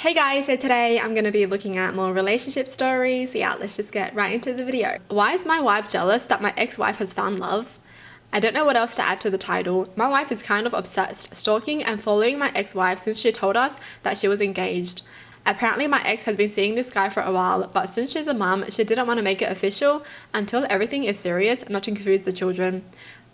Hey guys, so today I'm going to be looking at more relationship stories. Yeah, let's just get right into the video. Why is my wife jealous that my ex-wife has found love? I don't know what else to add to the title. My wife is kind of obsessed, stalking and following my ex-wife since she told us that she was engaged. Apparently my ex has been seeing this guy for a while, but since she's a mum, she didn't want to make it official until everything is serious, not to confuse the children.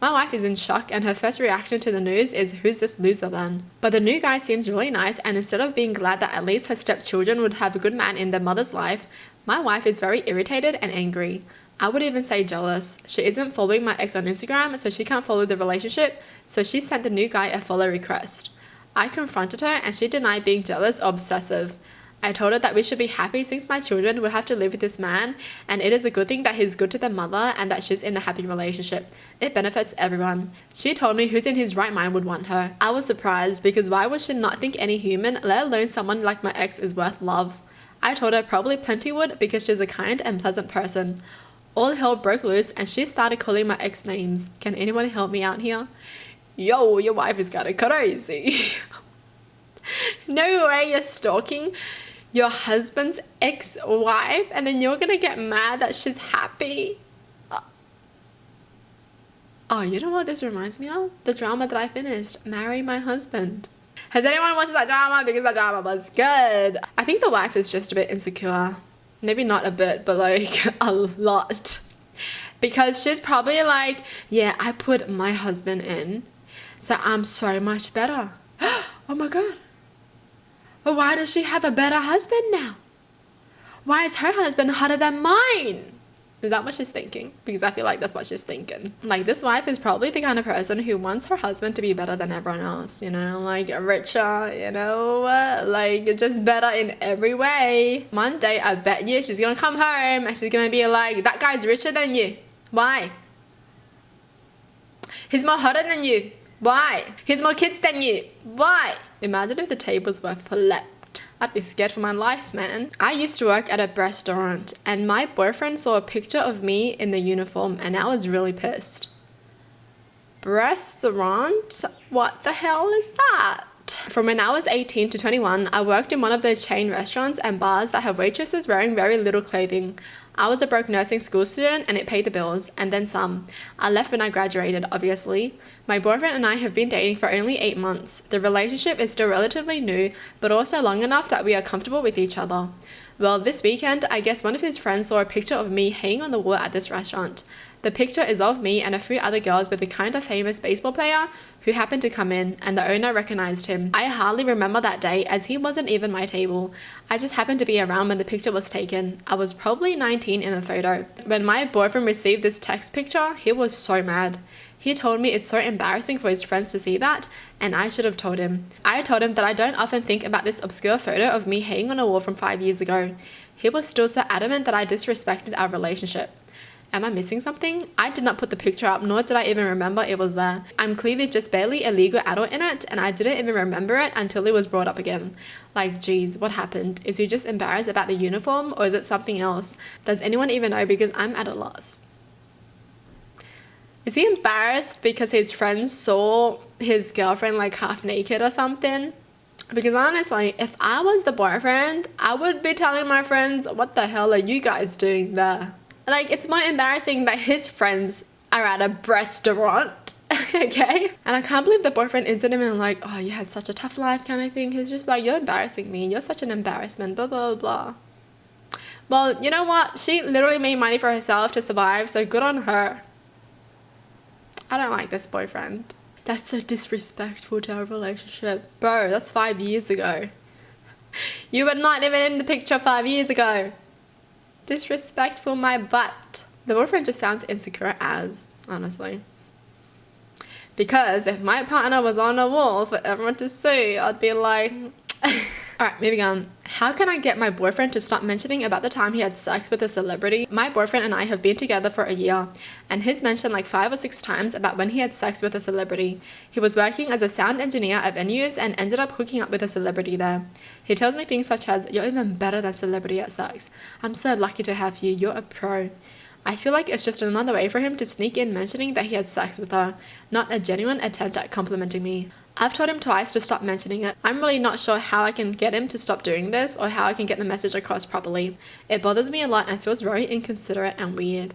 My wife is in shock and her first reaction to the news is, who's this loser then? But the new guy seems really nice, and instead of being glad that at least her stepchildren would have a good man in their mother's life, my wife is very irritated and angry. I would even say jealous. She isn't following my ex on Instagram, so she can't follow the relationship, so she sent the new guy a follow request. I confronted her and she denied being jealous or obsessive. I told her that we should be happy since my children will have to live with this man, and it is a good thing that he's good to their mother and that she's in a happy relationship. It benefits everyone. She told me who's in his right mind would want her. I was surprised because why would she not think any human, let alone someone like my ex, is worth love? I told her probably plenty would because she's a kind and pleasant person. All hell broke loose and she started calling my ex names. Can anyone help me out here? Yo, your wife is kinda crazy. No way you're stalking your husband's ex-wife and then you're gonna get mad that she's happy. Oh, you know what this reminds me of? The drama that I finished, Marry My Husband. Has anyone watched that drama? Because that drama was good. I think the wife is just a bit insecure. Maybe not a bit, but like a lot. Because she's probably like, yeah, I put my husband in, so I'm so much better. Oh my god. But why does she have a better husband now? Why is her husband hotter than mine? Is that what she's thinking? Because I feel like that's what she's thinking. Like, this wife is probably the kind of person who wants her husband to be better than everyone else, you know, like richer, you know, like just better in every way. One day, I bet you she's gonna come home and she's gonna be like, that guy's richer than you. Why? He's more hotter than you. Why? He's more kids than you. Why? Imagine if the tables were flipped. I'd be scared for my life, man. I used to work at a restaurant and my boyfriend saw a picture of me in the uniform and I was really pissed. Restaurant? What the hell is that? From when I was 18 to 21, I worked in one of those chain restaurants and bars that have waitresses wearing very little clothing. I was a broke nursing school student and it paid the bills, and then some. I left when I graduated, obviously. My boyfriend and I have been dating for only 8 months. The relationship is still relatively new, but also long enough that we are comfortable with each other. Well, this weekend, I guess one of his friends saw a picture of me hanging on the wall at this restaurant. The picture is of me and a few other girls with a kind of famous baseball player who happened to come in, and the owner recognized him. I hardly remember that day as he wasn't even my table. I just happened to be around when the picture was taken. I was probably 19 in the photo. When my boyfriend received this text picture, he was so mad. He told me it's so embarrassing for his friends to see that, and I should have told him. I told him that I don't often think about this obscure photo of me hanging on a wall from 5 years ago. He was still so adamant that I disrespected our relationship. Am I missing something? I did not put the picture up, nor did I even remember it was there. I'm clearly just barely a legal adult in it, and I didn't even remember it until it was brought up again. Like, geez, what happened? Is he just embarrassed about the uniform, or is it something else? Does anyone even know? Because I'm at a loss. Is he embarrassed because his friends saw his girlfriend like half naked or something? Because honestly, if I was the boyfriend, I would be telling my friends, what the hell are you guys doing there? Like, it's more embarrassing that his friends are at a restaurant, okay? And I can't believe the boyfriend isn't even like, oh, you had such a tough life kind of thing. He's just like, you're embarrassing me. You're such an embarrassment, blah, blah, blah. Well, you know what? She literally made money for herself to survive, so good on her. I don't like this boyfriend. That's so disrespectful to our relationship. Bro, that's 5 years ago. You were not even in the picture 5 years ago. Disrespectful my butt. The boyfriend just sounds insecure as, honestly. Because if my partner was on a wall for everyone to see, I'd be like... Alright, moving on. How can I get my boyfriend to stop mentioning about the time he had sex with a celebrity? My boyfriend and I have been together for a year, and he's mentioned like 5 or 6 times about when he had sex with a celebrity. He was working as a sound engineer at venues and ended up hooking up with a celebrity there. He tells me things such as, you're even better than celebrity at sex. I'm so lucky to have you. You're a pro. I feel like it's just another way for him to sneak in mentioning that he had sex with her, not a genuine attempt at complimenting me. I've told him twice to stop mentioning it. I'm really not sure how I can get him to stop doing this or how I can get the message across properly. It bothers me a lot and feels very inconsiderate and weird.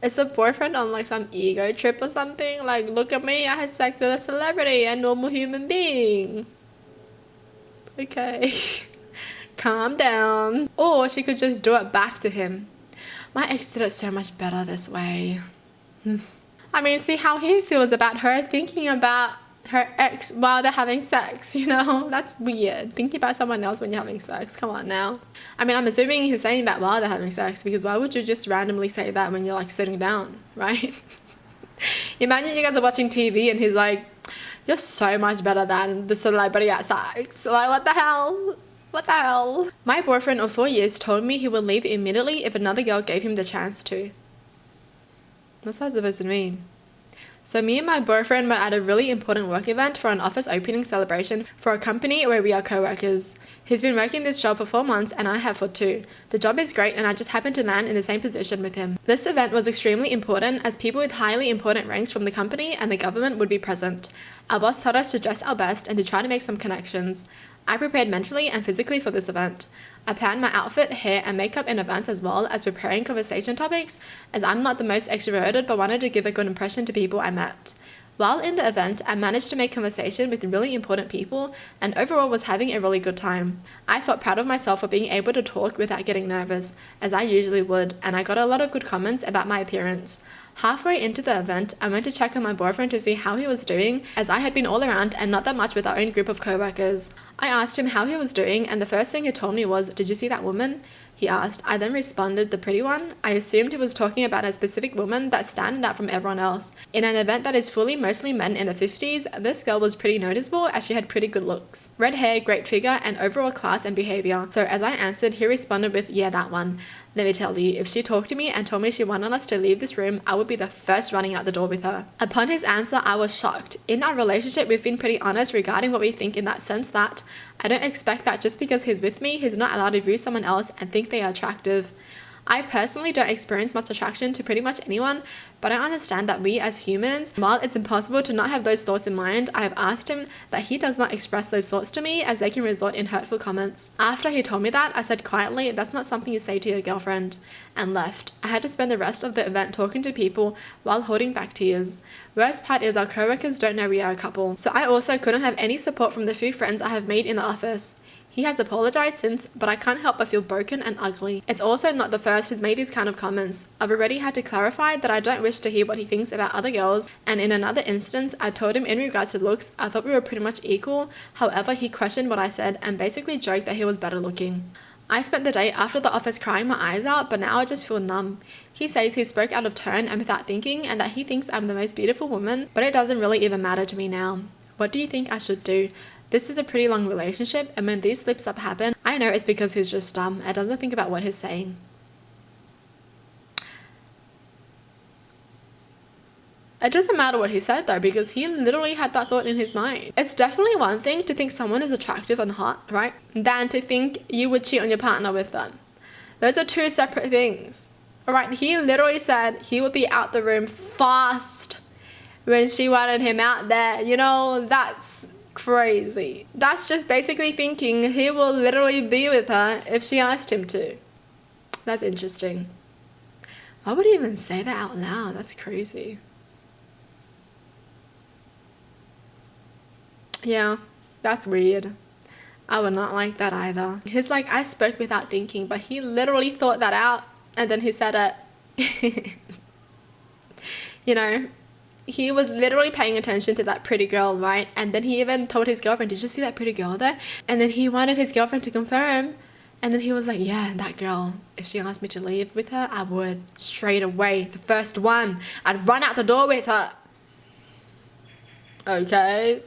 Is the boyfriend on like some ego trip or something? Like, look at me, I had sex with a celebrity, a normal human being. Okay. Calm down. Or she could just do it back to him. My ex did it so much better this way. I mean, see how he feels about her thinking about her ex while they're having sex, you know? That's weird. Thinking about someone else when you're having sex. Come on now. I mean, I'm assuming he's saying that while they're having sex, because why would you just randomly say that when you're like sitting down, right? Imagine you guys are watching TV and he's like, you're so much better than the celebrity at sex. Like, what the hell? What the hell? My boyfriend of 4 years told me he would leave immediately if another girl gave him the chance to. What's that supposed to mean? So me and my boyfriend were at a really important work event for an office opening celebration for a company where we are co-workers. He's been working this job for 4 months and I have for 2. The job is great and I just happened to land in the same position with him. This event was extremely important as people with highly important ranks from the company and the government would be present. Our boss told us to dress our best and to try to make some connections. I prepared mentally and physically for this event. I planned my outfit, hair and makeup in advance as well as preparing conversation topics as I'm not the most extroverted but wanted to give a good impression to people I met. While in the event, I managed to make conversation with really important people and overall was having a really good time. I felt proud of myself for being able to talk without getting nervous, as I usually would, and I got a lot of good comments about my appearance. Halfway into the event, I went to check on my boyfriend to see how he was doing, as I had been all around and not that much with our own group of co-workers. I asked him how he was doing, and the first thing he told me was, "Did you see that woman?" He asked. I then responded, "The pretty one?" I assumed he was talking about a specific woman that stood out from everyone else. In an event that is fully mostly men in the 50s, this girl was pretty noticeable as she had pretty good looks. Red hair, great figure, and overall class and behavior. So as I answered, he responded with, "Yeah, that one. Let me tell you, if she talked to me and told me she wanted us to leave this room, I would be the first running out the door with her." Upon his answer, I was shocked. In our relationship, we've been pretty honest regarding what we think in that sense that I don't expect that just because he's with me, he's not allowed to view someone else and think they are attractive. I personally don't experience much attraction to pretty much anyone, but I understand that we as humans, while it's impossible to not have those thoughts in mind, I have asked him that he does not express those thoughts to me as they can result in hurtful comments. After he told me that, I said quietly, "That's not something you say to your girlfriend," and left. I had to spend the rest of the event talking to people while holding back tears. Worst part is our co-workers don't know we are a couple, so I also couldn't have any support from the few friends I have made in the office. He has apologized since, but I can't help but feel broken and ugly. It's also not the first who's made these kind of comments. I've already had to clarify that I don't wish to hear what he thinks about other girls, and in another instance, I told him in regards to looks, I thought we were pretty much equal. However, he questioned what I said and basically joked that he was better looking. I spent the day after the office crying my eyes out, but now I just feel numb. He says he spoke out of turn and without thinking, and that he thinks I'm the most beautiful woman, but it doesn't really even matter to me now. What do you think I should do? This is a pretty long relationship, and when these slips up happen, I know it's because he's just dumb and doesn't think about what he's saying. It doesn't matter what he said though, because he literally had that thought in his mind. It's definitely one thing to think someone is attractive and hot, right? Than to think you would cheat on your partner with them. Those are two separate things. Alright, he literally said he would be out the room fast when she wanted him out there. You know, that's crazy. That's just basically thinking he will literally be with her if she asked him to. That's interesting. Why would he even say that out loud? That's crazy. Yeah, that's weird. I would not like that either. He's like, I spoke without thinking, but he literally thought that out and then he said it. You know, he was literally paying attention to that pretty girl, right? And then he even told his girlfriend, "Did you see that pretty girl there?" And then he wanted his girlfriend to confirm. And then he was like, "Yeah, that girl, if she asked me to leave with her, I would. Straight away. The first one. I'd run out the door with her." Okay.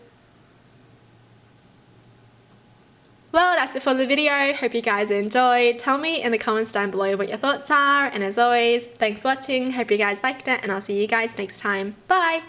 Well, that's it for the video. Hope you guys enjoyed. Tell me in the comments down below what your thoughts are. And as always, thanks for watching. Hope you guys liked it. And I'll see you guys next time. Bye!